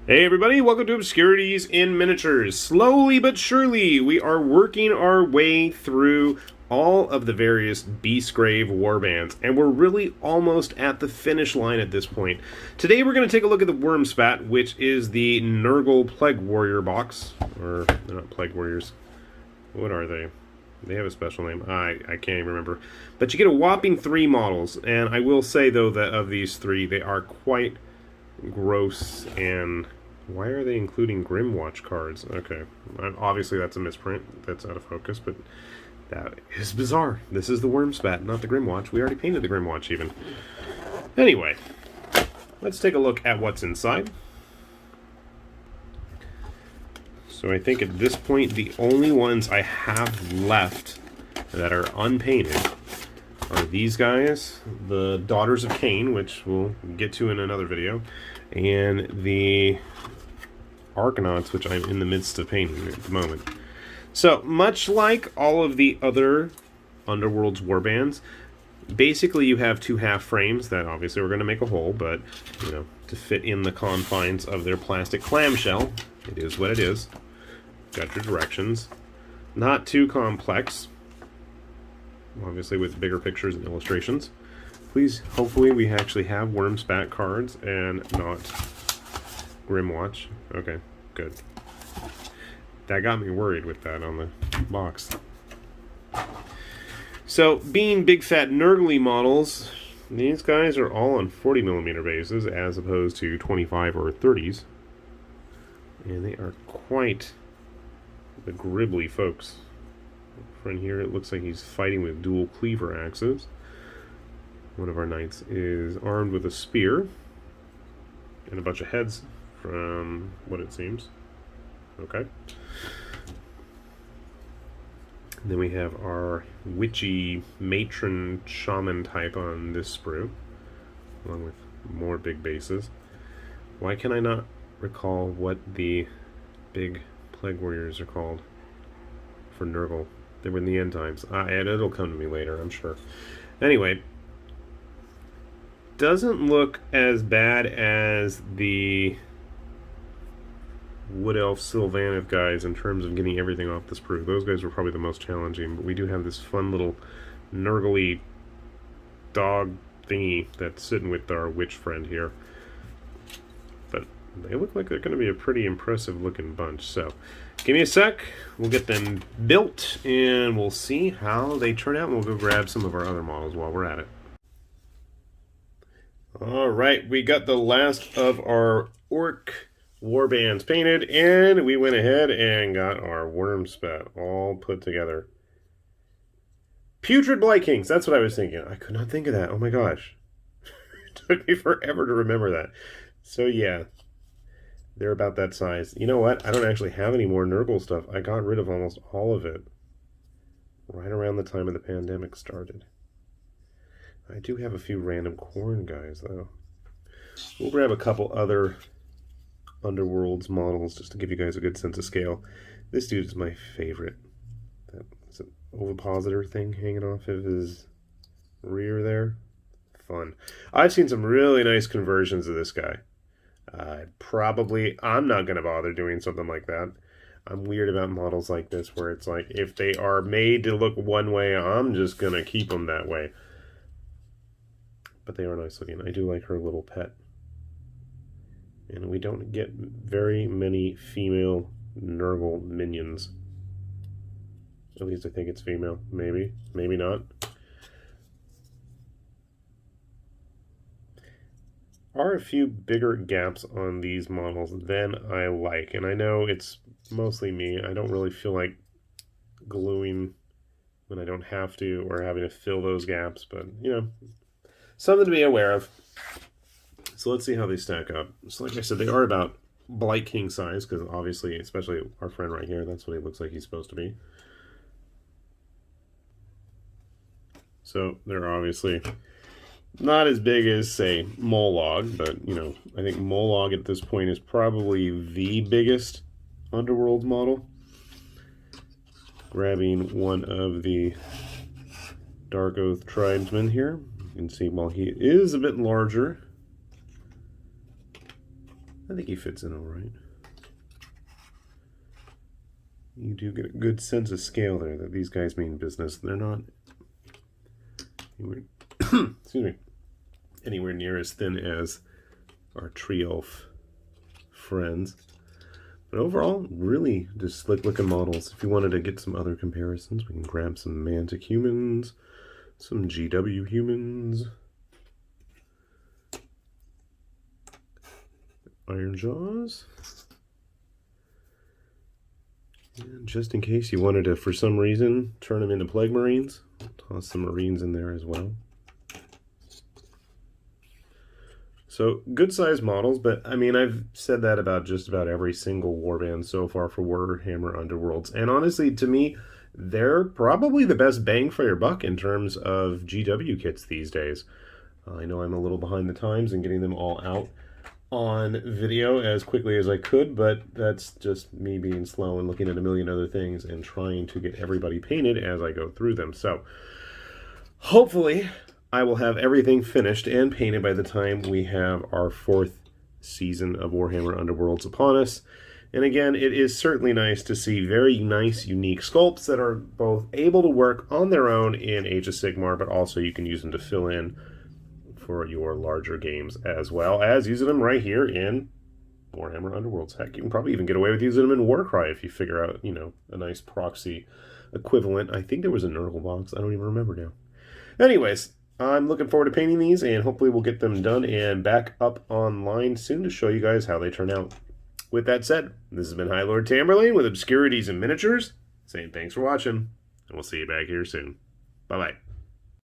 Hey everybody, welcome to Obscurities in Miniatures. Slowly but surely, we are working our way through all of the various Beastgrave warbands, and we're really almost at the finish line at this point. Today we're going to take a look at the Wurmspat, which is the Nurgle Plague Warrior box. Or, they're not Plague Warriors. What are they? They have a special name. I can't even remember. But you get a whopping 3 models, and I will say, though, that of these 3, they are quite gross. And why are they including Grimwatch cards? Okay, obviously that's a misprint. That's out of focus, but that is bizarre. This is the Wurmspat, not the Grimwatch. We already painted the Grimwatch, even. Anyway, let's take a look at what's inside. So I think at this point, the only ones I have left that are unpainted are these guys, the Daughters of Cain, which we'll get to in another video, and the Arcanauts, which I'm in the midst of painting at the moment. So, much like all of the other Underworld's warbands, basically you have 2 half frames that obviously we're going to make a hole, but, you know, to fit in the confines of their plastic clamshell, it is what it is. Got your directions. Not too complex, obviously with bigger pictures and illustrations. Please, hopefully we actually have Wurmspat cards and not Grimwatch. Okay, good. That got me worried with that on the box. So, being big fat Nurgle models, these guys are all on 40mm bases as opposed to 25 or 30s. And they are quite the gribbly folks. Friend here, it looks like he's fighting with dual cleaver axes. One of our knights is armed with a spear and a bunch of heads, from what it seems. Okay. And then we have our witchy matron shaman type on this sprue, along with more big bases. Why can I not recall what the big plague warriors are called for Nurgle? They were in the end times. And it'll come to me later, I'm sure. Anyway, doesn't look as bad as the Wood Elf Sylvaneth guys in terms of getting everything off the sprue. Those guys were probably the most challenging, but we do have this fun little Nurgle-y dog thingy that's sitting with our witch friend here. But they look like they're going to be a pretty impressive looking bunch. So, give me a sec. We'll get them built, and we'll see how they turn out, and we'll go grab some of our other models while we're at it. Alright, we got the last of our Orc warbands painted, and we went ahead and got our Wurmspat all put together. Putrid Blight Kings, that's what I was thinking. I could not think of that. Oh my gosh. It took me forever to remember that. So yeah, they're about that size. You know what? I don't actually have any more Nurgle stuff. I got rid of almost all of it right around the time of the pandemic started. I do have a few random corn guys, though. We'll grab a couple other Underworld's models just to give you guys a good sense of scale. This dude is my favorite. That is an ovipositor thing hanging off of his rear there. Fun. I've seen some really nice conversions of this guy. I'm not going to bother doing something like that. I'm weird about models like this where it's like, if they are made to look one way, I'm just going to keep them that way. But they are nice looking. I do like her little pet. And we don't get very many female Nurgle minions. At least I think it's female. Maybe. Maybe not. Are a few bigger gaps on these models than I like. And I know it's mostly me. I don't really feel like gluing when I don't have to, or having to fill those gaps. But, you know, something to be aware of. So let's see how they stack up. So like I said, they are about Blight King size, because obviously, especially our friend right here, that's what he looks like he's supposed to be. So they're obviously not as big as, say, Molog, but, you know, I think Molog at this point is probably the biggest Underworld model. Grabbing one of the Dark Oath tribesmen here. You can see, while he is a bit larger I think he fits in all right. You do get a good sense of scale there that these guys mean business. They're not anywhere, excuse me, anywhere near as thin as our tree elf friends. But overall, really just slick looking models. If you wanted to get some other comparisons, we can grab some Mantic humans, some GW humans, Iron Jaws. And just in case you wanted to, for some reason, turn them into Plague Marines, toss some Marines in there as well. So, good-sized models, but, I mean, I've said that about just about every single warband so far for Warhammer Underworlds. And honestly, to me, they're probably the best bang for your buck in terms of GW kits these days. I know I'm a little behind the times in getting them all out on video as quickly as I could, but that's just me being slow and looking at a million other things and trying to get everybody painted as I go through them. So, hopefully I will have everything finished and painted by the time we have our 4th season of Warhammer Underworlds upon us. And again, it is certainly nice to see very nice, unique sculpts that are both able to work on their own in Age of Sigmar, but also you can use them to fill in for your larger games, as well as using them right here in Warhammer Underworlds. Heck, you can probably even get away with using them in Warcry if you figure out, you know, a nice proxy equivalent. I think there was a Nurgle box. I don't even remember now. Anyways, I'm looking forward to painting these, and hopefully we'll get them done and back up online soon to show you guys how they turn out. With that said, this has been High Lord Tamberlane with Obscurities and Miniatures, saying thanks for watching, and we'll see you back here soon. Bye-bye.